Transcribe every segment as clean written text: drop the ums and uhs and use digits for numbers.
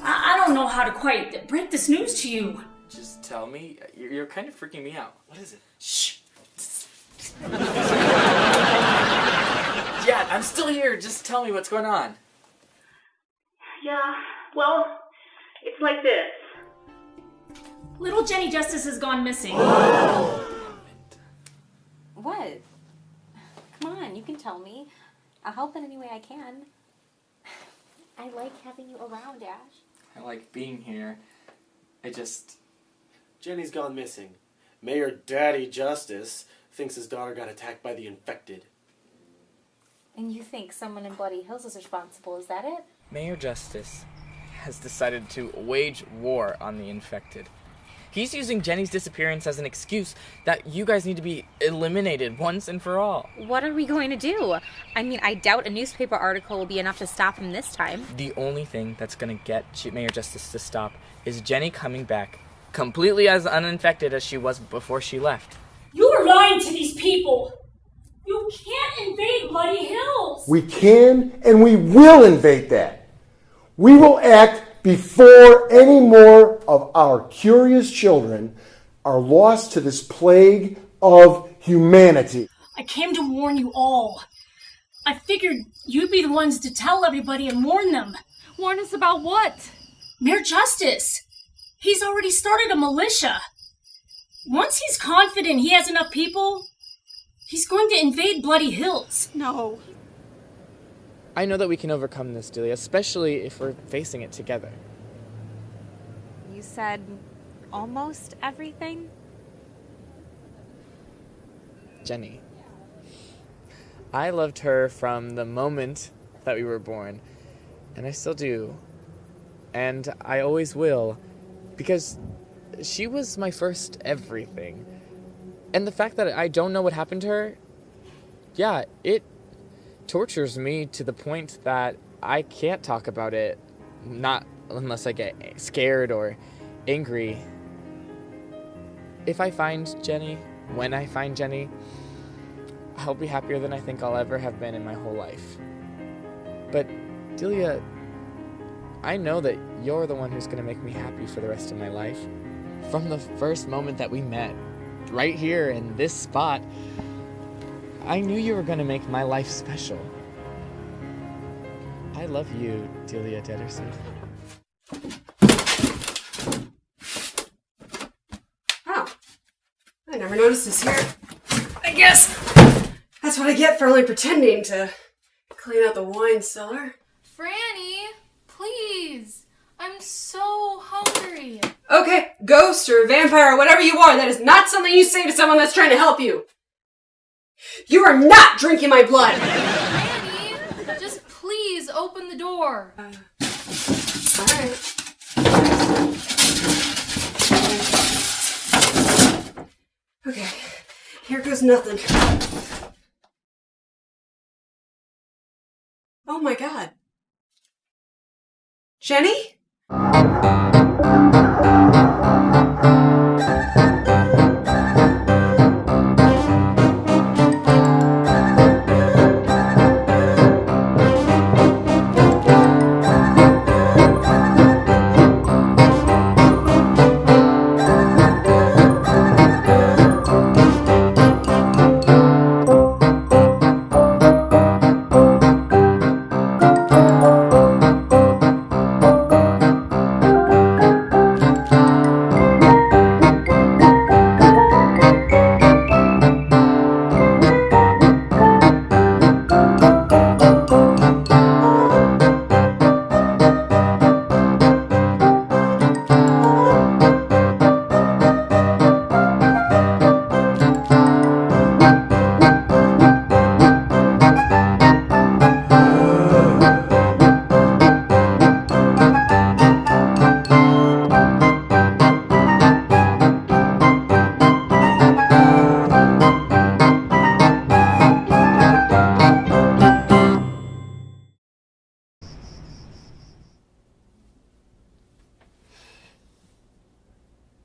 I don't know how to quite break this news to you. Just tell me. You're kind of freaking me out. What is it? Shh. Yeah, I'm still here. Just tell me what's going on. Yeah, well, it's like this. Little Jenny Justice has gone missing. What? Come on, you can tell me. I'll help in any way I can. I like having you around, Ash. I like being here. Jenny's gone missing. Mayor Daddy Justice thinks his daughter got attacked by the infected. And you think someone in Bloody Hills is responsible, is that it? Mayor Justice has decided to wage war on the infected. He's using Jenny's disappearance as an excuse that you guys need to be eliminated once and for all. What are we going to do? I mean, I doubt a newspaper article will be enough to stop him this time. The only thing that's going to get Mayor Justice to stop is Jenny coming back completely as uninfected as she was before she left. You are lying to these people. You can't invade Bloody Hills. We can and we will invade that. We will act before any more of our curious children are lost to this plague of humanity. I came to warn you all. I figured you'd be the ones to tell everybody and warn them. Warn us about what? Mayor Justice. He's already started a militia. Once he's confident he has enough people, he's going to invade Bloody Hills. No. I know that we can overcome this, Delia, especially if we're facing it together. You said almost everything? Jenny. I loved her from the moment that we were born, and I still do. And I always will, because she was my first everything. And the fact that I don't know what happened to her, yeah, it tortures me to the point that I can't talk about it, not unless I get scared or angry. If I find Jenny, when I find Jenny, I'll be happier than I think I'll ever have been in my whole life. But Delia, I know that you're the one who's going to make me happy for the rest of my life. From the first moment that we met, right here in this spot, I knew you were going to make my life special. I love you, Delia Deaderson. Oh, I never noticed this here. I guess that's what I get for only pretending to clean out the wine cellar. Franny, please. I'm so hungry. Okay, ghost or vampire or whatever you are, that is not something you say to someone that's trying to help you. You are not drinking my blood. Franny, just please open the door. Alright. Okay, here goes nothing. Oh my god. Jenny?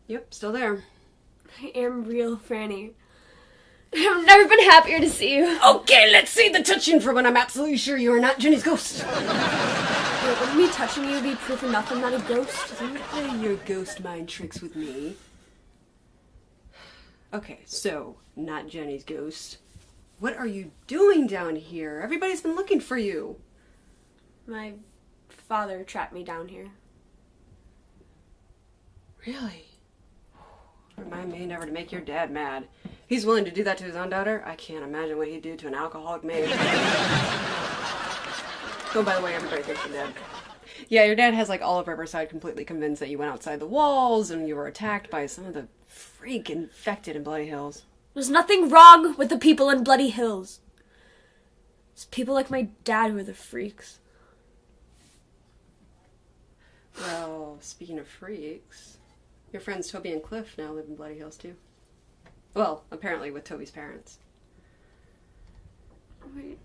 Yep, still there. I am real, Franny. I've never been happier to see you. Okay, let's see the touching for when I'm absolutely sure you are not Jenny's ghost. Wait, wouldn't me touching you be proof enough I'm not a ghost? Don't play your ghost mind tricks with me. Okay, so, not Jenny's ghost. What are you doing down here? Everybody's been looking for you. My father tracked me down here. Really? Remind me never to make your dad mad. He's willing to do that to his own daughter. I can't imagine what he'd do to an alcoholic maid. Oh, by the way, everybody thinks you're dead. Yeah, your dad has like all of Riverside completely convinced that you went outside the walls and you were attacked by some of the freak infected in Bloody Hills. There's nothing wrong with the people in Bloody Hills. It's people like my dad who are the freaks. Well, speaking of freaks, your friends Toby and Cliff now live in Bloody Hills too. Well, apparently with Toby's parents. Wait.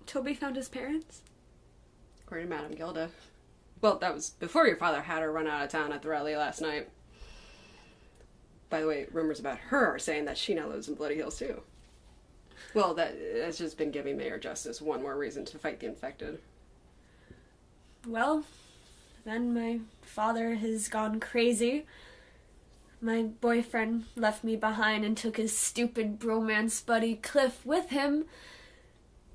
Toby found his parents? According to Madame Gilda. Well, that was before your father had her run out of town at the rally last night. By the way, rumors about her are saying that she now lives in Bloody Hills too. Well, that's just been giving Mayor Justice one more reason to fight the infected. Well, then my father has gone crazy. My boyfriend left me behind and took his stupid bromance buddy Cliff with him.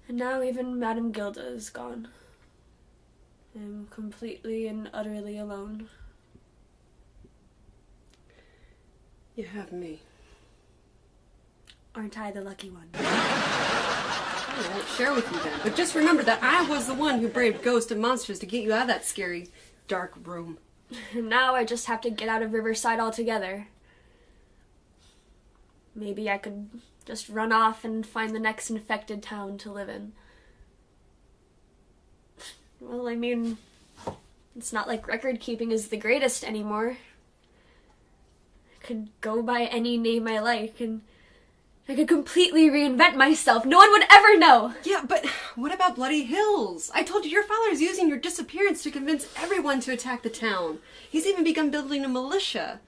And now even Madame Gilda is gone. I'm completely and utterly alone. You have me. Aren't I the lucky one? I won't share with you then. But just remember that I was the one who braved ghosts and monsters to get you out of that scary, dark room. And now I just have to get out of Riverside altogether. Maybe I could just run off and find the next infected town to live in. Well, I mean, it's not like record keeping is the greatest anymore. I could go by any name I like, and I could completely reinvent myself. No one would ever know. Yeah, but what about Bloody Hills? I told you your father's using your disappearance to convince everyone to attack the town. He's even begun building a militia.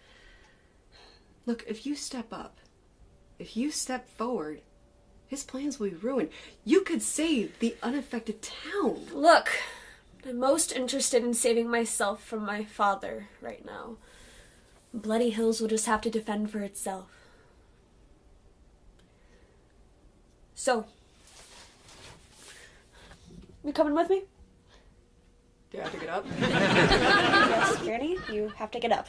Look, if you step up, if you step forward, his plans will be ruined. You could save the unaffected town. Look, I'm most interested in saving myself from my father right now. Bloody Hills will just have to defend for itself. So, you coming with me? Do I have to get up? Yes, Granny, you have to get up.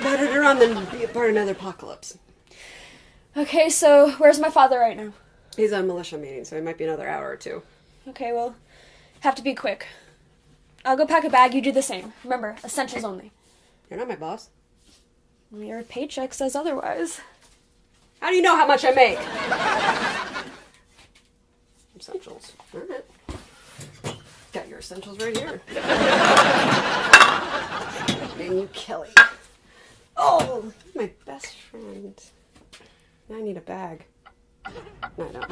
Better to run than be a part of another apocalypse. Okay, so where's my father right now? He's on a militia meeting, so it might be another hour or two. Okay, well, have to be quick. I'll go pack a bag, you do the same. Remember, essentials only. You're not my boss. Your paycheck says otherwise. How do you know how much I make? Essentials. All right. Got your essentials right here. And you, Kelly. Oh, my best friend. Now I need a bag. No, I don't.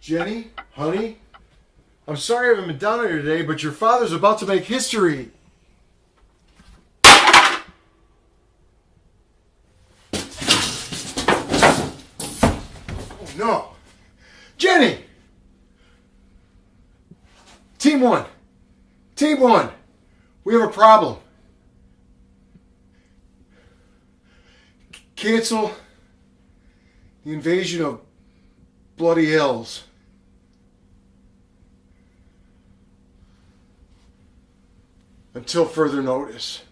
Jenny, honey, I'm sorry I haven't been down here today, but your father's about to make history. Oh, no. Jenny! Team one. Team one. We have a problem. Cancel the invasion of Bloody Hills. Until further notice.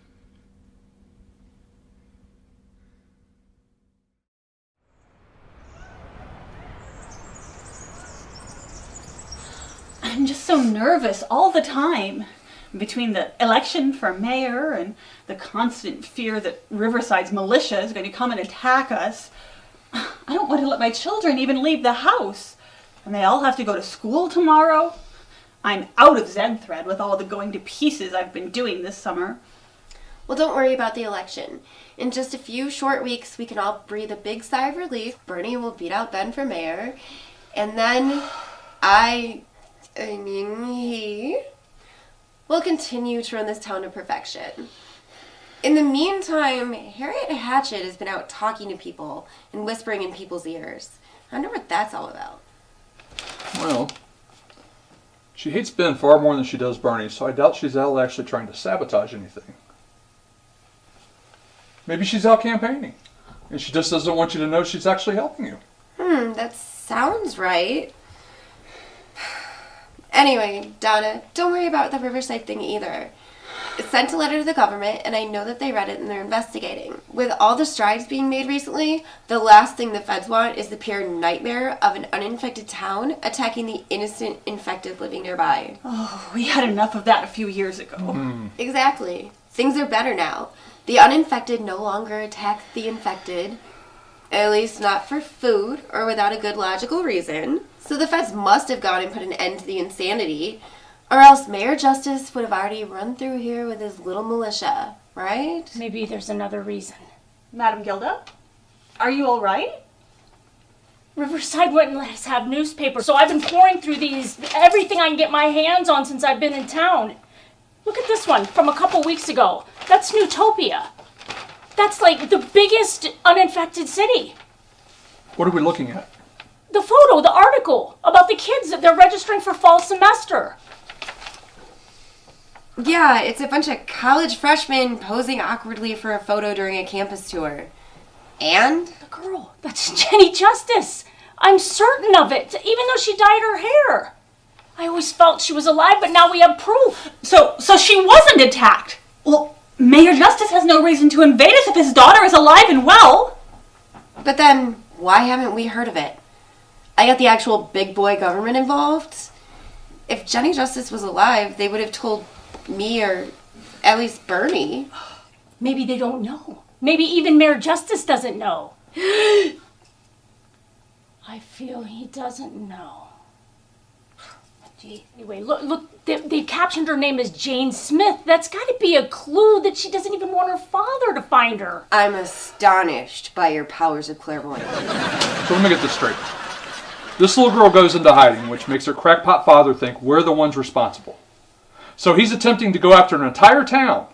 I'm just so nervous all the time. Between the election for mayor and the constant fear that Riverside's militia is going to come and attack us, I don't want to let my children even leave the house. And they all have to go to school tomorrow. I'm out of Zen Thread with all the going to pieces I've been doing this summer. Well, don't worry about the election. In just a few short weeks, we can all breathe a big sigh of relief. Bernie will beat out Ben for mayor. And then he will continue to run this town to perfection. In the meantime, Harriet Hatchet has been out talking to people and whispering in people's ears. I wonder what that's all about. Well, she hates Ben far more than she does Bernie, so I doubt she's out actually trying to sabotage anything. Maybe she's out campaigning, and she just doesn't want you to know she's actually helping you. That sounds right. Anyway, Donna, don't worry about the Riverside thing either. It sent a letter to the government, and I know that they read it and they're investigating. With all the strides being made recently, the last thing the feds want is the pure nightmare of an uninfected town attacking the innocent infected living nearby. Oh, we had enough of that a few years ago. Exactly. Things are better now. The uninfected no longer attack the infected, at least not for food or without a good logical reason. So the feds must have gone and put an end to the insanity, or else Mayor Justice would have already run through here with his little militia, right? Maybe there's another reason. Madam Gilda, are you all right? Riverside wouldn't let us have newspapers, so I've been pouring through everything I can get my hands on since I've been in town. Look at this one from a couple weeks ago. That's Newtopia. That's like the biggest uninfected city. What are we looking at? The photo, the article about the kids that they're registering for fall semester. Yeah, it's a bunch of college freshmen posing awkwardly for a photo during a campus tour. And? The girl, that's Jenny Justice. I'm certain of it, even though she dyed her hair. I always felt she was alive, but now we have proof. So she wasn't attacked. Well, Mayor Justice has no reason to invade us if his daughter is alive and well. But then, why haven't we heard of it? I got the actual big boy government involved. If Jenny Justice was alive, they would have told me or at least Bernie. Maybe they don't know. Maybe even Mayor Justice doesn't know. I feel he doesn't know. Gee, anyway, look, they've captioned her name as Jane Smith. That's got to be a clue that she doesn't even want her father to find her. I'm astonished by your powers of clairvoyance. So let me get this straight. This little girl goes into hiding, which makes her crackpot father think we're the ones responsible. So he's attempting to go after an entire town,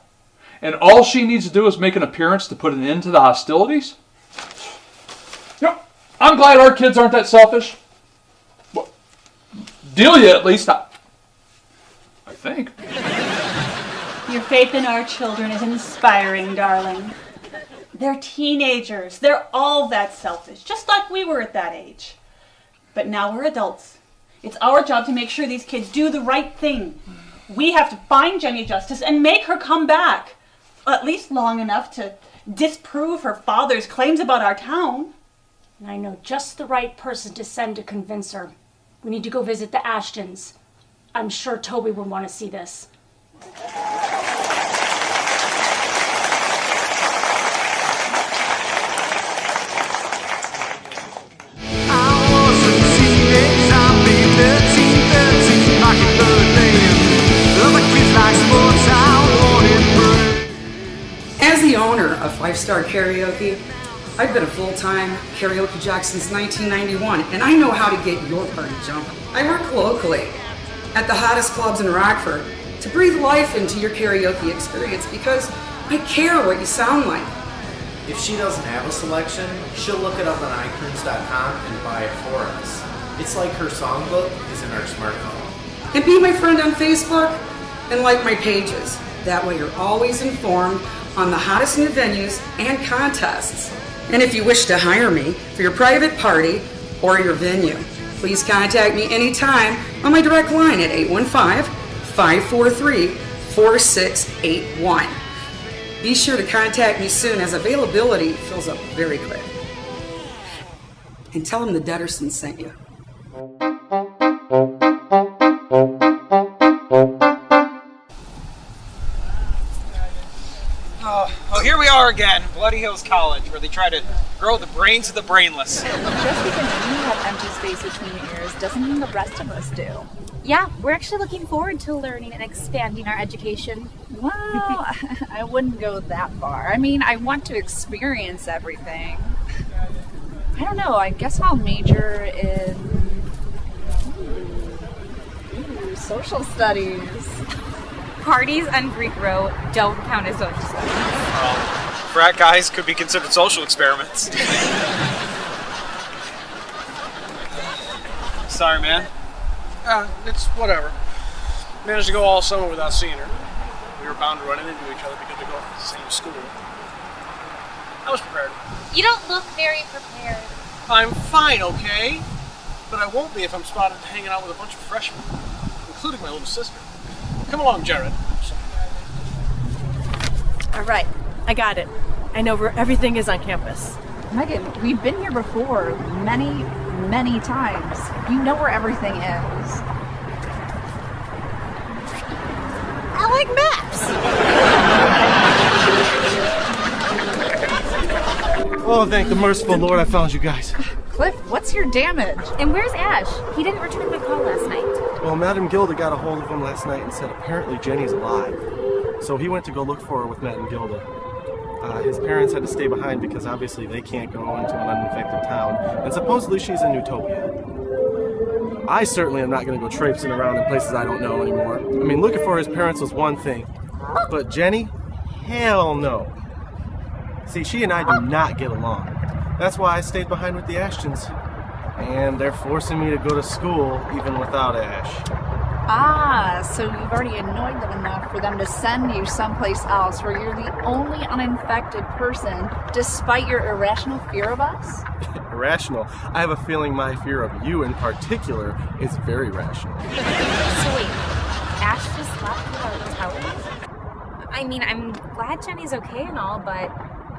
and all she needs to do is make an appearance to put an end to the hostilities? I'm glad our kids aren't that selfish. Well, Delia, at least, I think. Your faith in our children is inspiring, darling. They're teenagers. They're all that selfish, just like we were at that age. But now we're adults. It's our job to make sure these kids do the right thing. We have to find Jenny Justice and make her come back. At least long enough to disprove her father's claims about our town. And I know just the right person to send to convince her. We need to go visit the Ashtons. I'm sure Toby would want to see this. As the owner of 5-Star Karaoke, I've been a full-time karaoke jock since 1991, and I know how to get your party jumping. I work locally at the hottest clubs in Rockford to breathe life into your karaoke experience because I care what you sound like. If she doesn't have a selection, she'll look it up on iTunes.com and buy it for us. It's like her songbook is in our smartphone. And be my friend on Facebook and like my pages. That way you're always informed on the hottest new venues and contests. And if you wish to hire me for your private party or your venue, please contact me anytime on my direct line at 815-543-4681. Be sure to contact me soon as availability fills up very quick. And tell them the Deadersons sent you. Oh, here we are again, Bloody Hills College, where they try to grow the brains of the brainless. Just because you have empty space between your ears doesn't mean the rest of us do. Yeah, we're actually looking forward to learning and expanding our education. Well, I wouldn't go that far. I mean, I want to experience everything. I don't know, I guess I'll major in social studies. Parties on Greek Row don't count as social studies. Frat guys could be considered social experiments. Sorry, man. It's whatever. Managed to go all summer without seeing her. We were bound to run into each other because we go to the same school. I was prepared. You don't look very prepared. I'm fine, okay? But I won't be if I'm spotted hanging out with a bunch of freshmen, including my little sister. Come along, Jared. All right, I got it. I know where everything is on campus. Megan, we've been here before many times. You know where everything is. I like maps! Oh, thank the merciful Lord I found you guys. Cliff, what's your damage? And where's Ash? He didn't return my call last night. Well, Madam Gilda got a hold of him last night and said apparently Jenny's alive. So he went to go look for her with Madam Gilda. His parents had to stay behind because obviously they can't go into an uninfected town, and supposedly she's in Utopia. I certainly am not going to go traipsing around in places I don't know anymore. I mean, looking for his parents was one thing, but Jenny? Hell no. See, she and I do not get along. That's why I stayed behind with the Ashtons. And they're forcing me to go to school even without Ash. Ah, so you've already annoyed them enough for them to send you someplace else where you're the only uninfected person, despite your irrational fear of us? Irrational? I have a feeling my fear of you in particular is very rational. So wait, Ash just left without telling me? I mean, I'm glad Jenny's okay and all, but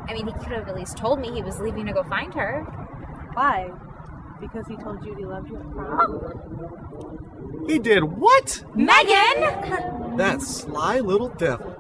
I mean, he could have at least told me he was leaving to go find her. Why? Because he told you he loved you at prom? He did what? Megan! That sly little devil.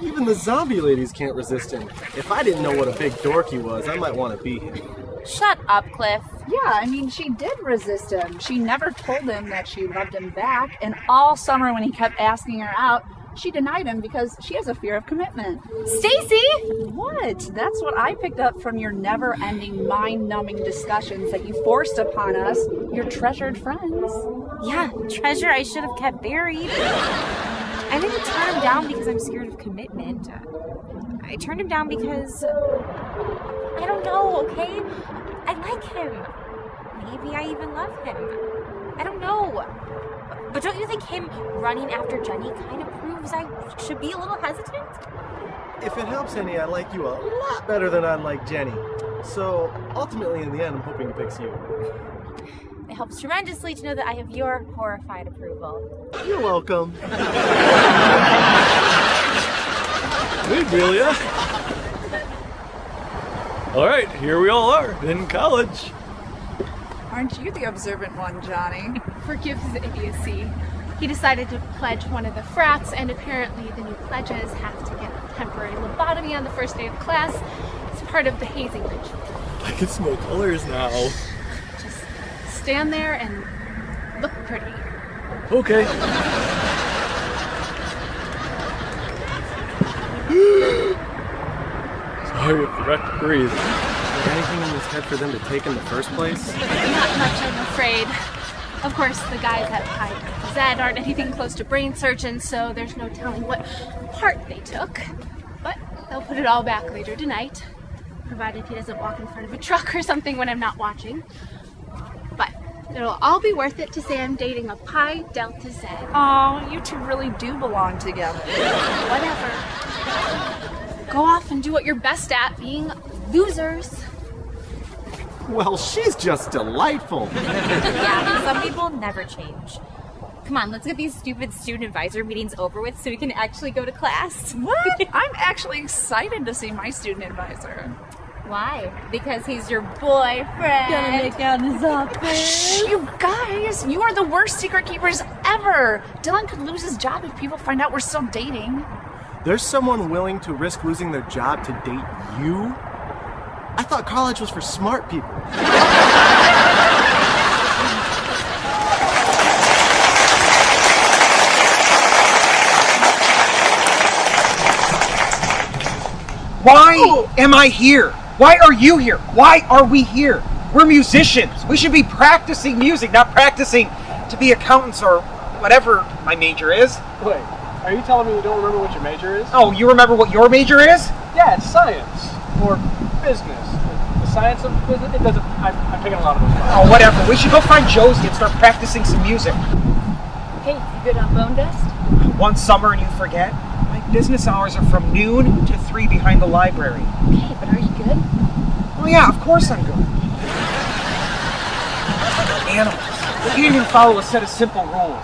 Even the zombie ladies can't resist him. If I didn't know what a big dork he was, I might want to be him. Shut up, Cliff. Yeah, I mean, she did resist him. She never told him that she loved him back, and all summer when he kept asking her out, she denied him because she has a fear of commitment. Stacy! What? That's what I picked up from your never-ending, mind-numbing discussions that you forced upon us, your treasured friends. Yeah, treasure I should have kept buried. I didn't turn him down because I'm scared of commitment. I turned him down because... I don't know, okay? I like him. Maybe I even love him. I don't know. But don't you think him running after Jenny kind of proves I should be a little hesitant? If it helps any, I like you a lot better than I like Jenny. So, ultimately, in the end, I'm hoping he picks you. It helps tremendously to know that I have your horrified approval. You're welcome. Hey, Delia. All right, here we all are, in college. Aren't you the observant one, Johnny? Forgive his idiocy. He decided to pledge one of the frats, and apparently the new pledges have to get a temporary lobotomy on the first day of class. It's part of the hazing ritual. I can smell colors now. Just stand there and look pretty. Okay. Sorry if you have to breathe. Is there anything in his head for them to take in the first place? Not much, I'm afraid. Of course, the guys at Heiden Z aren't anything close to brain surgeons, so there's no telling what part they took. But they'll put it all back later tonight, provided he doesn't walk in front of a truck or something when I'm not watching. But it'll all be worth it to say I'm dating a Pi Delta Z. Oh, you two really do belong together. Whatever. Go off and do what you're best at, being losers. Well, she's just delightful. Yeah, some people never change. Come on, let's get these stupid student advisor meetings over with so we can actually go to class. What? I'm actually excited to see my student advisor. Why? Because he's your boyfriend. Gonna make out in his office. Shh, you guys, you are the worst secret keepers ever. Dylan could lose his job if people find out we're still dating. There's someone willing to risk losing their job to date you? I thought college was for smart people. Why am I here? Why are you here? Why are we here? We're musicians. We should be practicing music, not practicing to be accountants or whatever my major is. Wait, Are you telling me you don't remember what your major is? Oh, you remember what your major is? Yeah, it's science. Or business. The science of business? It doesn't... I'm taking a lot of those classes. Oh, whatever. We should go find Josie and start practicing some music. Hey, you good on bone dust? One summer and you forget? My business hours are from noon to 3 behind the library. Okay, but are you good? Oh yeah, of course I'm good. Animals. They can't even follow a set of simple rules.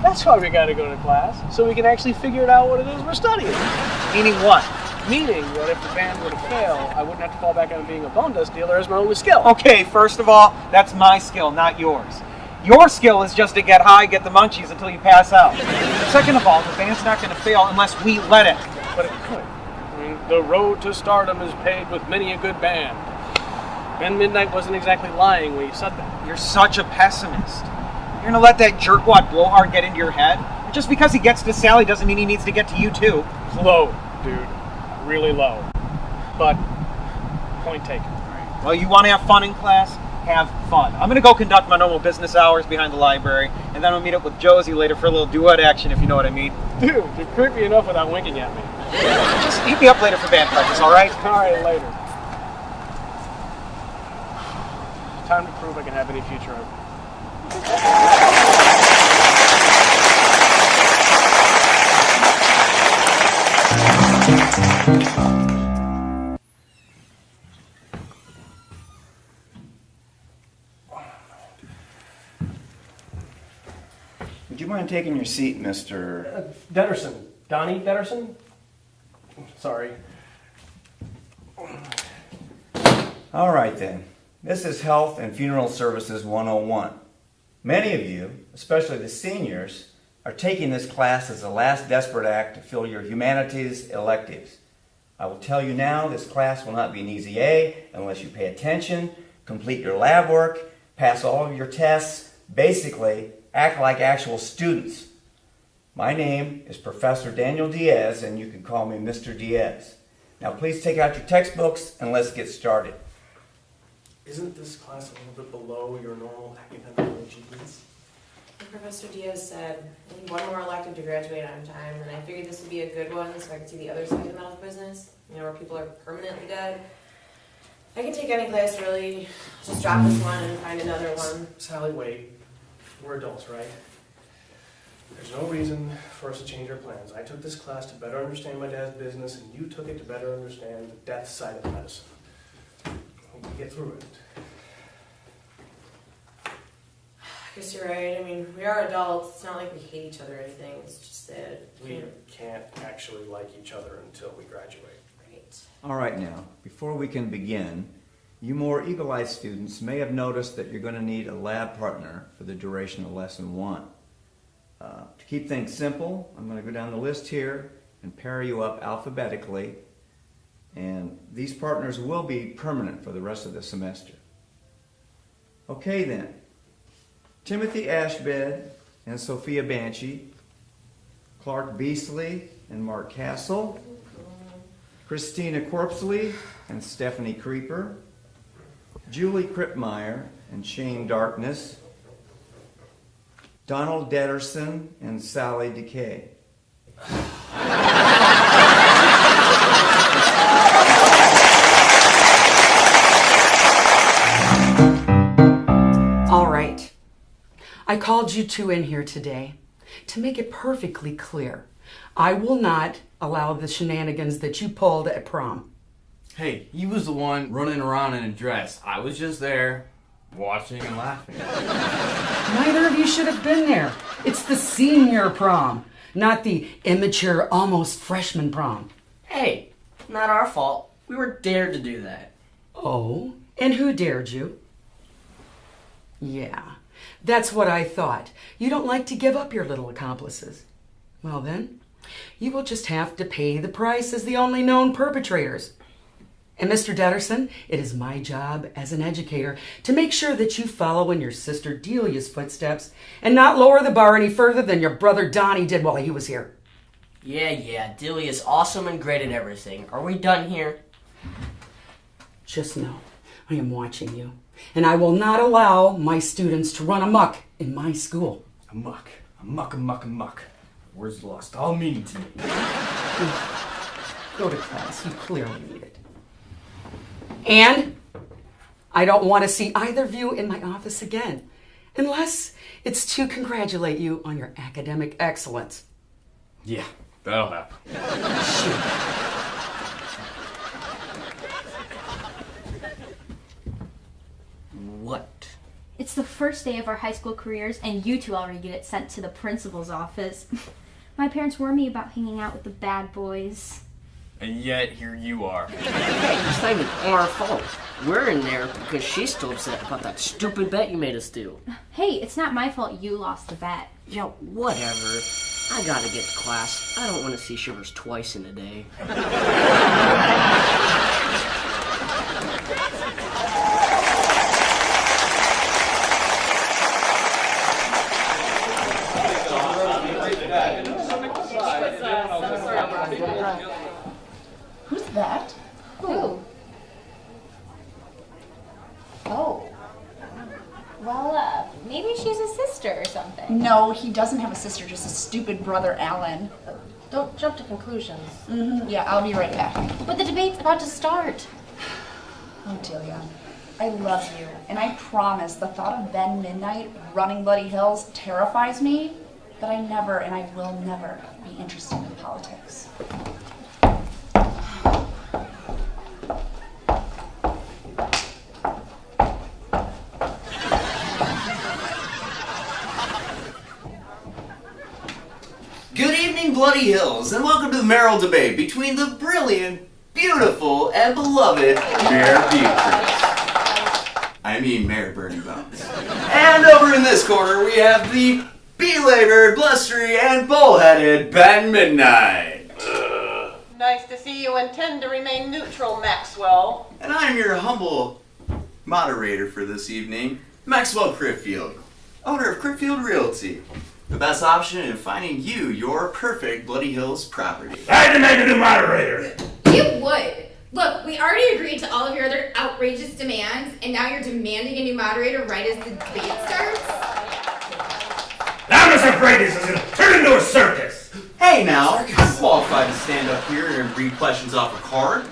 That's why we gotta go to class, so we can actually figure out what it is we're studying. Meaning what? Meaning that if the band were to fail, I wouldn't have to fall back on being a bone dust dealer as my only skill. Okay, first of all, that's my skill, not yours. Your skill is just to get high, get the munchies until you pass out. Second of all, the band's not going to fail unless we let it. But it could. I mean, the road to stardom is paved with many a good band. Ben Midnight wasn't exactly lying when he said that. You're such a pessimist. You're going to let that jerkwad blowhard get into your head? Just because he gets to Sally doesn't mean he needs to get to you too. Low, dude. Really low. But, point taken. Well, you want to have fun in class? Have fun. I'm going to go conduct my normal business hours behind the library, and then I'll meet up with Josie later for a little duet action, if you know what I mean. Dude, you're creepy enough without winking at me. Just hit me up later for band practice, alright? Alright, later. Time to prove I can have any future. Would you mind taking your seat, Mr. Deaderson. Donnie Deaderson? Sorry. All right then. This is Health and Funeral Services 101. Many of you, especially the seniors, are taking this class as a last desperate act to fill your humanities electives. I will tell you now, this class will not be an easy A unless you pay attention, complete your lab work, pass all of your tests, basically act like actual students. My name is Professor Daniel Diaz, and you can call me Mr. Diaz. Now please take out your textbooks and let's get started. Isn't this class a little bit below your normal academic achievements? Professor Diaz said, I need one more elective to graduate on time, and I figured this would be a good one so I could see the other side of the medical business, where people are permanently dead. I can take any class, really. Just drop this one and find another one. Sally, wait. We're adults, right? There's no reason for us to change our plans. I took this class to better understand my dad's business, and you took it to better understand the death side of medicine. Hope we get through it. I guess you're right. I mean, we are adults. It's not like we hate each other or anything. It's just that We can't actually like each other until we graduate. Right. All right now, before we can begin, you more eagle-eyed students may have noticed that you're going to need a lab partner for the duration of lesson 1. To keep things simple, I'm going to go down the list here and pair you up alphabetically, and these partners will be permanent for the rest of the semester. Okay then, Timothy Ashbed and Sophia Banshee, Clark Beasley and Mark Castle, Christina Corpsley and Stephanie Creeper, Julie Kripmeyer and Shane Darkness, Donald Deaderson and Sally Decay. All right. I called you two in here today to make it perfectly clear. I will not allow the shenanigans that you pulled at prom. Hey, he was the one running around in a dress. I was just there, watching and laughing. Neither of you should have been there. It's the senior prom, not the immature, almost freshman prom. Hey, not our fault. We were dared to do that. Oh, and who dared you? Yeah, that's what I thought. You don't like to give up your little accomplices. Well then, you will just have to pay the price as the only known perpetrators. And Mr. Deaderson, it is my job as an educator to make sure that you follow in your sister Delia's footsteps and not lower the bar any further than your brother Donnie did while he was here. Yeah, Dilly is awesome and great at everything. Are we done here? Just know, I am watching you, and I will not allow my students to run amok in my school. Amok. Words lost all meaning to me. Go to class. You clearly need it. And I don't want to see either of you in my office again, unless it's to congratulate you on your academic excellence. Yeah, that'll happen. What? It's the first day of our high school careers, and you two already get it sent to the principal's office. My parents warned me about hanging out with the bad boys. And yet, here you are. Hey, it's not even our fault. We're in there because she's still upset about that stupid bet you made us do. Hey, it's not my fault you lost the bet. Yeah, whatever. I gotta get to class. I don't want to see Shivers twice in a day. Who's that? Who? Oh. Well, maybe she's a sister or something. No, he doesn't have a sister, just a stupid brother, Alan. Don't jump to conclusions. Yeah, I'll be right back. But the debate's about to start. Oh, Delia, I love you, and I promise the thought of Ben Midnight running Bloody Hills terrifies me, but I never and I will never be interested in politics. Good evening, Bloody Hills, and welcome to the mayoral debate between the brilliant, beautiful, and beloved Mayor Beatrice. I mean Mayor Bernie Bones. And over in this corner, we have the belabored, blustery, and bullheaded Ben Midnight. Nice to see you intend to remain neutral, Maxwell. And I'm your humble moderator for this evening, Maxwell Criffield, owner of Criffield Realty. The best option in finding you your perfect Bloody Hills property. I demand a new moderator. You would. Look, we already agreed to all of your other outrageous demands, and now you're demanding a new moderator right as the debate starts? I'm just afraid this is going to turn into a circus. Hey now, I'm qualified to stand up here and read questions off a card.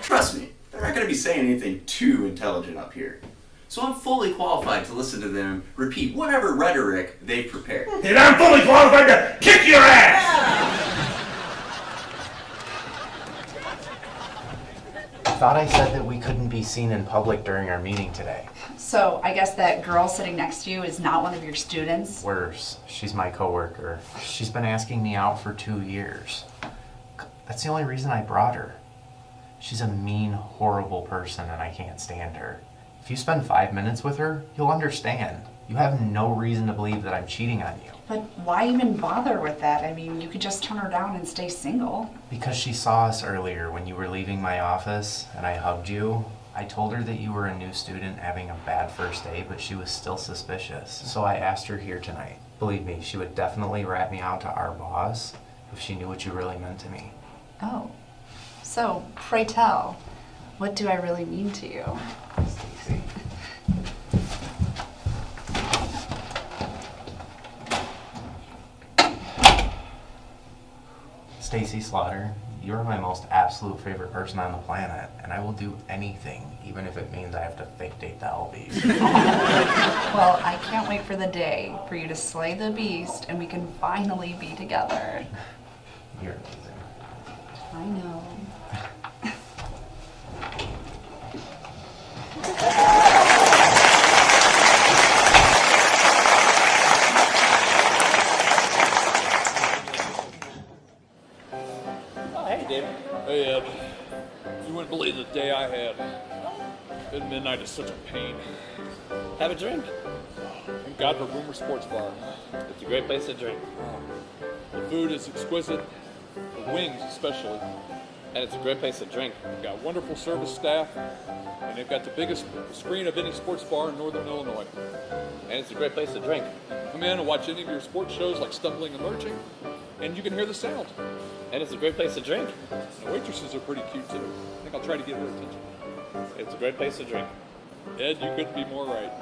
Trust me, they're not going to be saying anything too intelligent up here. So I'm fully qualified to listen to them repeat whatever rhetoric they've prepared. And I'm fully qualified to kick your ass! I thought I said that we couldn't be seen in public during our meeting today. So I guess that girl sitting next to you is not one of your students? Worse, she's my coworker. She's been asking me out for 2 years. That's the only reason I brought her. She's a mean, horrible person and I can't stand her. If you spend 5 minutes with her, you'll understand. You have no reason to believe that I'm cheating on you. But why even bother with that? I mean, you could just turn her down and stay single. Because she saw us earlier when you were leaving my office and I hugged you. I told her that you were a new student having a bad first day, but she was still suspicious. So I asked her here tonight. Believe me, she would definitely rat me out to our boss if she knew what you really meant to me. Oh. So, pray tell, what do I really mean to you? Stacy. Stacy Slaughter, you're my most absolute favorite person on the planet, and I will do anything, even if it means I have to fake date the LBs. Well, I can't wait for the day for you to slay the beast and we can finally be together. You're amazing. I know. Oh, hey, David. Hey, Ed. You wouldn't believe the day I had. At midnight is such a pain. Have a drink. Thank God for Boomer Sports Bar. It's a great place to drink. The food is exquisite, the wings especially. And it's a great place to drink. They've got wonderful service staff, and they've got the biggest screen of any sports bar in Northern Illinois. And it's a great place to drink. Come in and watch any of your sports shows like Stumbling and Lurching, and you can hear the sound. And it's a great place to drink. The waitresses are pretty cute too. I think I'll try to get her attention. It's a great place to drink. Ed, you couldn't be more right.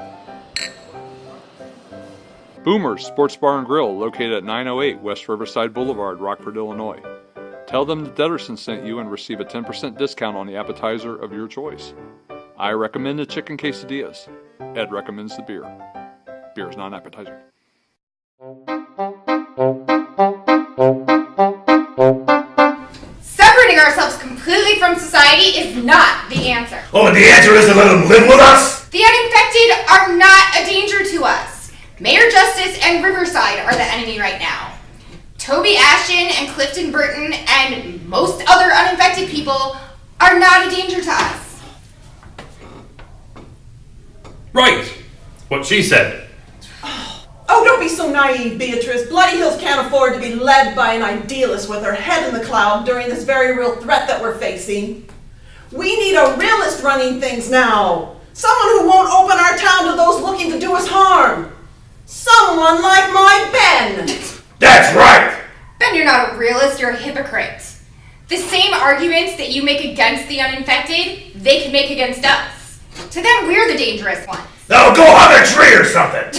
Boomer's Sports Bar and Grill, located at 908 West Riverside Boulevard, Rockford, Illinois. Tell them the Deadersons sent you and receive a 10% discount on the appetizer of your choice. I recommend the chicken quesadillas. Ed recommends the beer. Beer is not an appetizer. Separating ourselves completely from society is not the answer. Oh, the answer is to let them live with us? The uninfected are not a danger to us. Mayor Justice and Riverside are the enemy right now. Toby Ashton and Clifton Burton and most other uninfected people are not a danger to us. Right. What she said. Oh, don't be so naive, Beatrice. Bloody Hills can't afford to be led by an idealist with her head in the cloud during this very real threat that we're facing. We need a realist running things now. Someone who won't open our town to those looking to do us harm. Someone like my Ben. That's right. Ben, you're not a realist, you're a hypocrite. The same arguments that you make against the uninfected, they can make against us. To them, we're the dangerous ones. No, go hug a tree or something.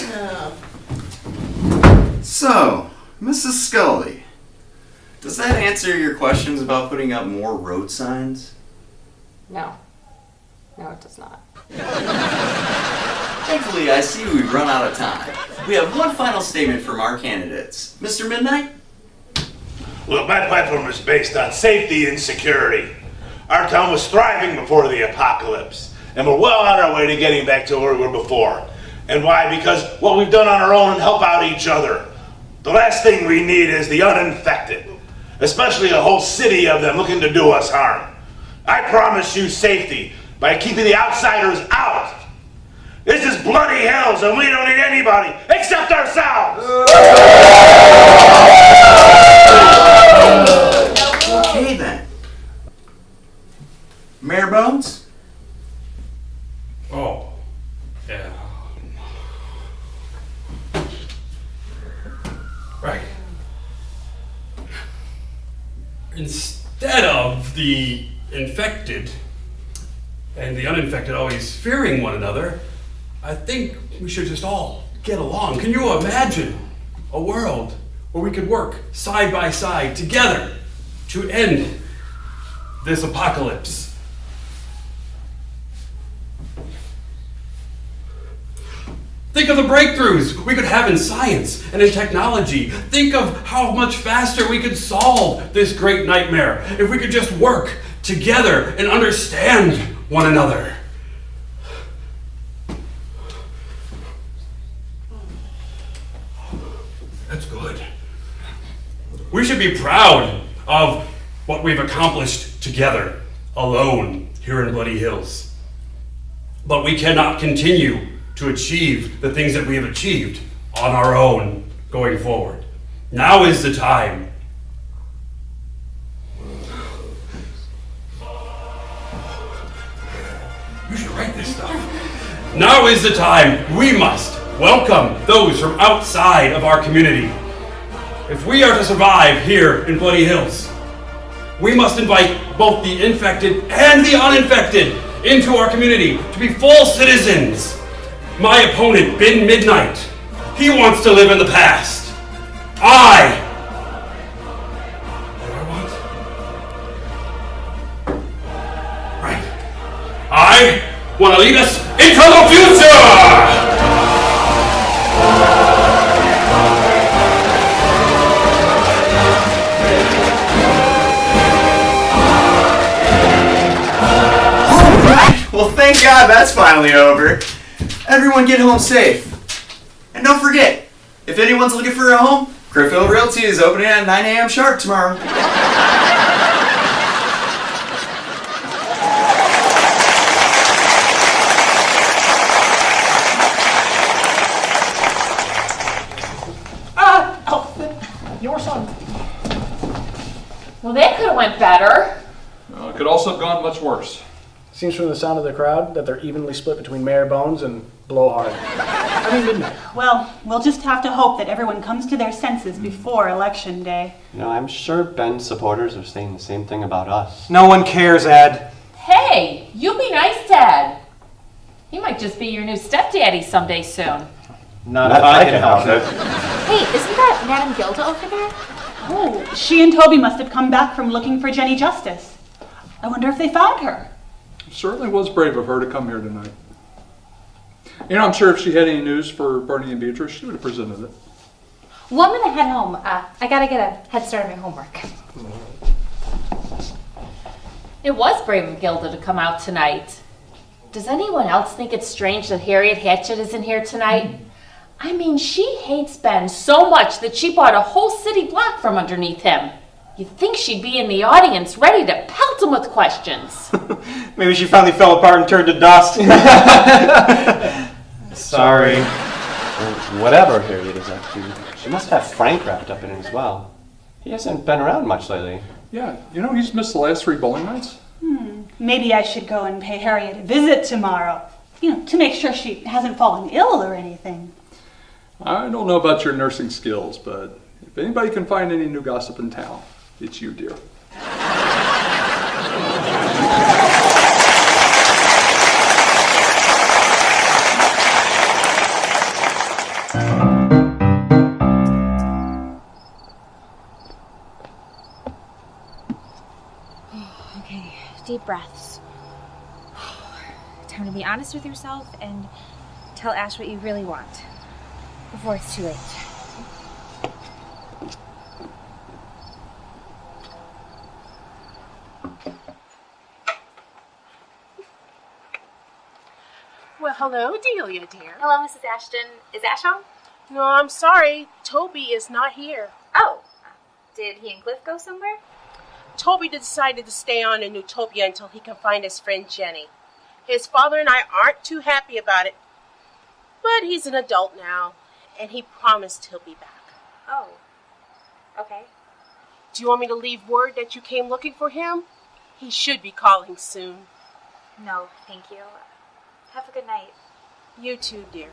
So, Mrs. Scully, does that answer your questions about putting up more road signs? No. No, it does not. Thankfully, I see we've run out of time. We have one final statement from our candidates. Mr. Midnight? Well, my platform is based on safety and security. Our town was thriving before the apocalypse, and we're well on our way to getting back to where we were before. And why? Because what we've done on our own and help out each other. The last thing we need is the uninfected, especially a whole city of them looking to do us harm. I promise you safety by keeping the outsiders out. This is Bloody Hills, and we don't need anybody except ourselves. Okay then. Mayor Bones? Oh, yeah. Right. Instead of the infected and the uninfected always fearing one another, I think we should just all get along. Can you imagine a world where we could work side by side together to end this apocalypse? Think of the breakthroughs we could have in science and in technology. Think of how much faster we could solve this great nightmare if we could just work together and understand one another. That's good. We should be proud of what we've accomplished together, alone, here in Bloody Hills. But we cannot continue to achieve the things that we have achieved on our own going forward. Now is the time. You should write this stuff. Now is the time. We must welcome those from outside of our community. If we are to survive here in Bloody Hills, we must invite both the infected and the uninfected into our community to be full citizens. My opponent, Ben Midnight, he wants to live in the past. What do I want? Right. I want to lead us into the future! Well, thank God that's finally over. Everyone get home safe. And don't forget, if anyone's looking for a home, Crefeld Realty is opening at 9 a.m. sharp tomorrow. Your son. Well, that could have went better. It could also have gone much worse. Seems from the sound of the crowd that they're evenly split between Mayor Bones and Blowhard. I mean, Midnight. Well, we'll just have to hope that everyone comes to their senses before Election Day. You know, I'm sure Ben's supporters are saying the same thing about us. No one cares, Ed. Hey, you be nice, Dad. He might just be your new stepdaddy someday soon. Not if I can help it. Hey, isn't that Madame Gilda over there? Oh, she and Toby must have come back from looking for Jenny Justice. I wonder if they found her. It certainly was brave of her to come here tonight. You know, I'm sure if she had any news for Bernie and Beatrice, she would have presented it. Well, I'm gonna head home. I gotta get a head start on my homework. It was brave of Gilda to come out tonight. Does anyone else think it's strange that Harriet Hatchet isn't here tonight? I mean, she hates Ben so much that she bought a whole city block from underneath him. You'd think she'd be in the audience ready to pelt him with questions. Maybe she finally fell apart and turned to dust. Sorry. Well, whatever Harriet is up to, she must have Frank wrapped up in it as well. He hasn't been around much lately. Yeah, you know, he's missed the last 3 bowling nights. Maybe I should go and pay Harriet a visit tomorrow. You know, to make sure she hasn't fallen ill or anything. I don't know about your nursing skills, but if anybody can find any new gossip in town, it's you, dear. Okay, deep breaths. Time to be honest with yourself and tell Ash what you really want before it's too late. Well, hello, Delia, dear. Hello, Mrs. Ashton. Is Ash home? No, I'm sorry. Toby is not here. Oh, did he and Cliff go somewhere? Toby decided to stay on in Utopia until he can find his friend Jenny. His father and I aren't too happy about it, but he's an adult now, and he promised he'll be back. Oh, okay. Do you want me to leave word that you came looking for him? He should be calling soon. No, thank you. Have a good night. You too, dear.